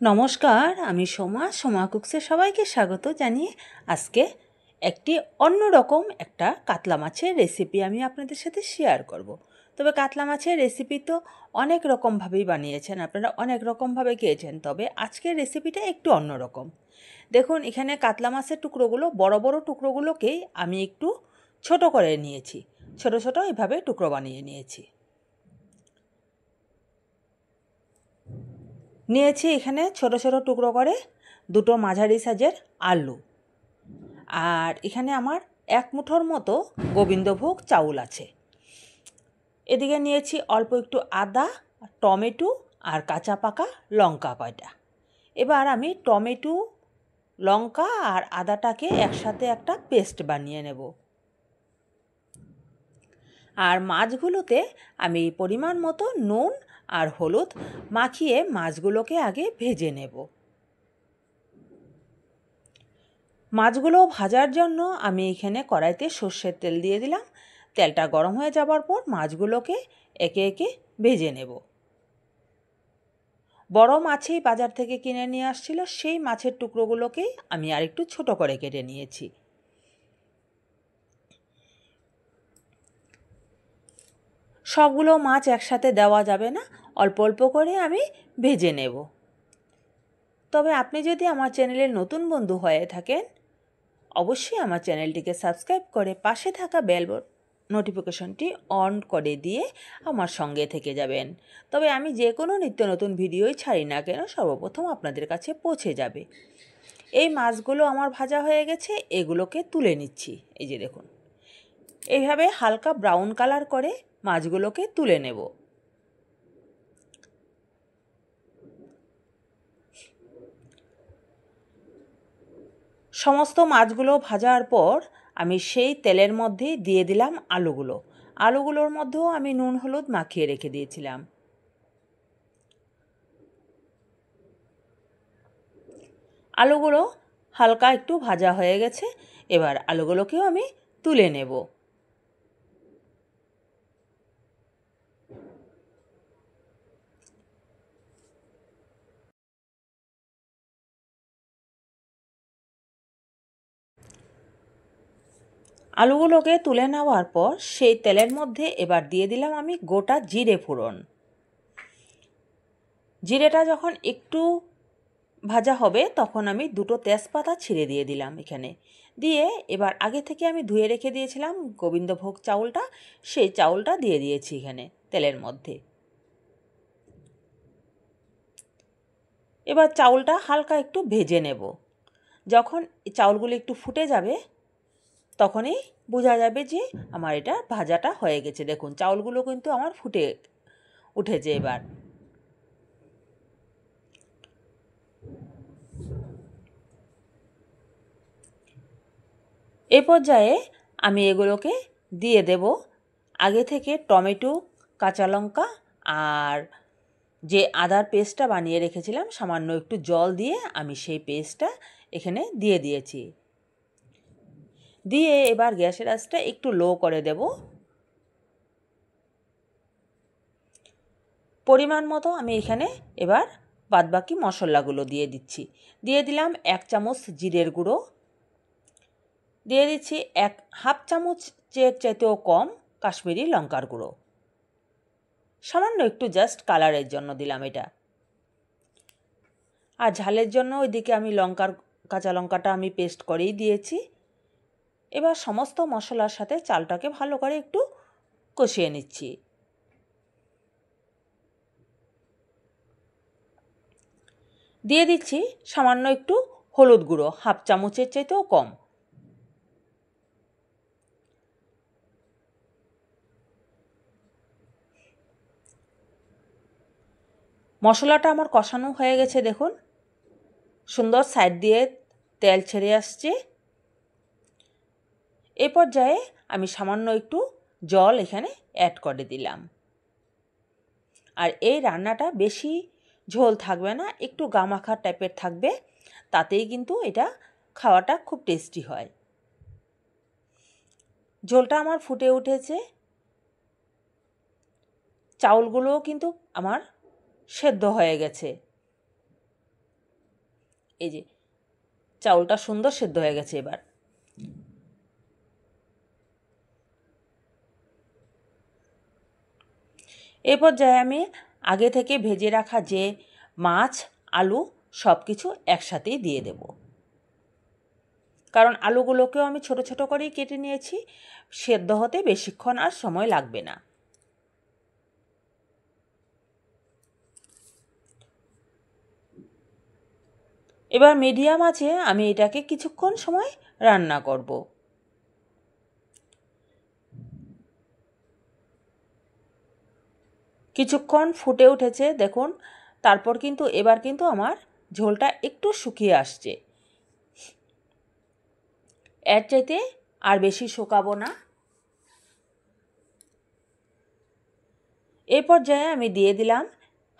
নমস্কার, আমি সোমা কুকসে সবাইকে স্বাগত জানিয়ে আজকে একটি অন্যরকম একটা কাতলা মাছের রেসিপি আমি আপনাদের সাথে শেয়ার করব। তবে কাতলা মাছের রেসিপি তো অনেক রকমভাবেই বানিয়েছেন, আপনারা অনেক রকমভাবে খেয়েছেন, তবে আজকের রেসিপিটা একটু অন্যরকম। দেখুন, এখানে কাতলা মাছের টুকরোগুলো, বড় বড় টুকরোগুলোকেই আমি একটু ছোট করে নিয়েছি, ছোট ছোট এভাবে টুকরো বানিয়ে নিয়েছি। এখানে ছোট ছোট টুকরো করে দুটো মাঝারি সাইজের আলু, আর এখানে আমার এক মুঠোর মতো গোবিন্দভোগ চাউল আছে। এদিকে নিয়েছি অল্প একটু আদা, টমেটো আর কাঁচা পাকা লঙ্কা কয়টা। এবার আমি টমেটো, লঙ্কা আর আদাটাকে একসাথে একটা পেস্ট বানিয়ে নেব। আর মাছগুলোতে আমি পরিমাণ মতো নুন আর হলুদ মাখিয়ে মাছগুলোকে আগে ভেজে নেব। মাছগুলো ভাজার জন্য আমি এখানে কড়াইতে সর্ষের তেল দিয়ে দিলাম। তেলটা গরম হয়ে যাবার পর মাছগুলোকে একে একে ভেজে নেব। বড় মাছই বাজার থেকে কিনে নিয়ে আসছিল, সেই মাছের টুকরোগুলোকেই আমি আরেকটু ছোট করে কেটে নিয়েছি। সবগুলো মাছ একসাথে দেওয়া যাবে না, অল্প অল্প করে আমি ভেজে নেব। তবে আপনি যদি আমার চ্যানেলের নতুন বন্ধু হয়ে থাকেন, অবশ্যই আমার চ্যানেলটিকে সাবস্ক্রাইব করে পাশে থাকা বেল নোটিফিকেশনটি অন করে দিয়ে আমার সঙ্গে থেকে যাবেন। তবে আমি যে কোনো নিত্য নতুন ভিডিওই ছাড়ি না কেন, সর্বপ্রথম আপনাদের কাছে পৌঁছে যাবে। এই মাছগুলো আমার ভাজা হয়ে গেছে, এগুলোকে তুলে নিচ্ছি। এই যে দেখুন, এইভাবে হালকা ব্রাউন কালার করে মাছগুলোকে তুলে নেব। সমস্ত মাছগুলো ভাজার পর আমি সেই তেলের মধ্যেই দিয়ে দিলাম আলুগুলোর মধ্যেও আমি নুন হলুদ মাখিয়ে রেখে দিয়েছিলাম। আলুগুলো হালকা একটু ভাজা হয়ে গেছে, এবার আলুগুলোকেও আমি তুলে নেব। আলুগুলোকে তুলে নেওয়ার পর সেই তেলের মধ্যে এবার দিয়ে দিলাম আমি গোটা জিরে ফোড়ন। জিরেটা যখন একটু ভাজা হবে তখন আমি দুটো তেজপাতা ছিঁড়ে দিয়ে দিলাম এখানে। দিয়ে এবার আগে থেকে আমি ধুয়ে রেখে দিয়েছিলাম গোবিন্দভোগ চাউলটা, সেই চাউলটা দিয়ে দিয়েছি এখানে তেলের মধ্যে। এবার চাউলটা হালকা একটু ভেজে নেব। যখন চাউলগুলো একটু ফুটে যাবে তখনই বোঝা যাবে যে আমার এটা ভাজাটা হয়ে গেছে। দেখুন, চাউলগুলো কিন্তু আমার ফুটে উঠেছে। এবার এ পর্যায়ে আমি এগুলোকে দিয়ে দেব আগে থেকে টমেটো, কাঁচা লঙ্কা আর যে আদার পেস্টটা বানিয়ে রেখেছিলাম, সামান্য একটু জল দিয়ে আমি সেই পেস্টটা এখানে দিয়ে দিয়েছি। দিয়ে এবার গ্যাসের আঁচটা একটু লো করে দেব। পরিমাণ মতো আমি এখানে এবার বাদবাকি মশলাগুলো দিয়ে দিচ্ছি। দিয়ে দিলাম 1 চামচ জিরের গুঁড়ো, দিয়ে দিচ্ছি হাফ চামচের চাইতেও কম কাশ্মীরি লঙ্কার গুঁড়ো, সামান্য একটু জাস্ট কালারের জন্য দিলাম এটা। আর ঝালের জন্য ওইদিকে আমি কাঁচা লঙ্কাটা আমি পেস্ট করেই দিয়েছি। এবার সমস্ত মশলার সাথে চালটাকে ভালো করে একটু কষিয়ে নিচ্ছি। দিয়ে দিচ্ছি সামান্য একটু হলুদ গুঁড়ো, হাফ চামচের চাইতেও কম। মশলাটা আমার কষানো হয়ে গেছে, দেখুন সুন্দর সাইড দিয়ে তেল ছেড়ে আসছে। এ পর্যায়ে আমি সামান্য একটু জল এখানে অ্যাড করে দিলাম। আর এই রান্নাটা বেশি ঝোল থাকবে না, একটু গামাখা টাইপের থাকবে, তাতেই কিন্তু এটা খাওয়াটা খুব টেস্টি হয়। ঝোলটা আমার ফুটে উঠেছে, চাউলগুলোও কিন্তু আমার সেদ্ধ হয়ে গেছে। এই যে চাউলটা সুন্দর সেদ্ধ হয়ে গেছে। এবার এই পর্যায়ে আমি আগে থেকে ভেজে রাখা যে মাছ, আলু সব কিছু একসাথেই দিয়ে দেব, কারণ আলুগুলোকেও আমি ছোট ছোট করেই কেটে নিয়েছি, সেদ্ধ হতে বেশিক্ষণ আর সময় লাগবে না। এবার মিডিয়াম আঁচে আমি এটাকে কিছুক্ষণ সময় রান্না করব। কিছুক্ষণ ফুটে উঠেছে দেখুন, তারপর কিন্তু এবার কিন্তু আমার ঝোলটা একটু শুকিয়ে আসছে। এর চাইতে আর বেশি শুকাবো না। এই পর্যায়ে আমি দিয়ে দিলাম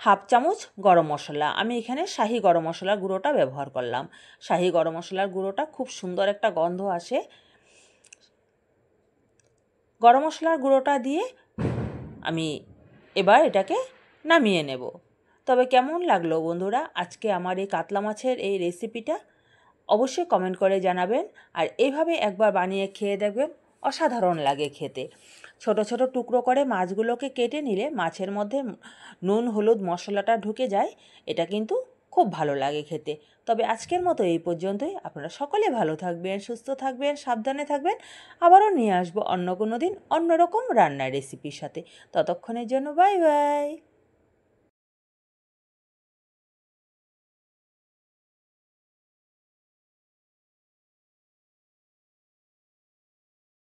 হাফ চামচ গরম মশলা। আমি এখানে শাহি গরম মশলার গুঁড়োটা ব্যবহার করলাম। শাহি গরম মশলার গুঁড়োটা খুব সুন্দর একটা গন্ধ আসে। গরম মশলার গুঁড়োটা দিয়ে আমি এবার এটাকে নামিয়ে নেব। তবে কেমন লাগলো বন্ধুরা আজকে আমার এই কাতলা মাছের এই রেসিপিটা? অবশ্যই কমেন্ট করে জানাবেন। আর এইভাবে একবার বানিয়ে খেয়ে দেখবেন, অসাধারণ লাগে খেতে। ছোট ছোট টুকরো করে মাছগুলোকে কেটে নিলে মাছের মধ্যে নুন, হলুদ, মশলাটা ঢুকে যায়। এটা কিন্তু খুব ভালো লাগে খেতে। তবে আজকের মতো এই পর্যন্তই। আপনারা সকলে ভালো থাকবেন, সুস্থ থাকবেন, সাবধানে থাকবেন। আবারও নিয়ে আসবো অন্য কোনো দিন অন্যরকম রান্নার রেসিপির সাথে। ততক্ষণের জন্য বাই বাই।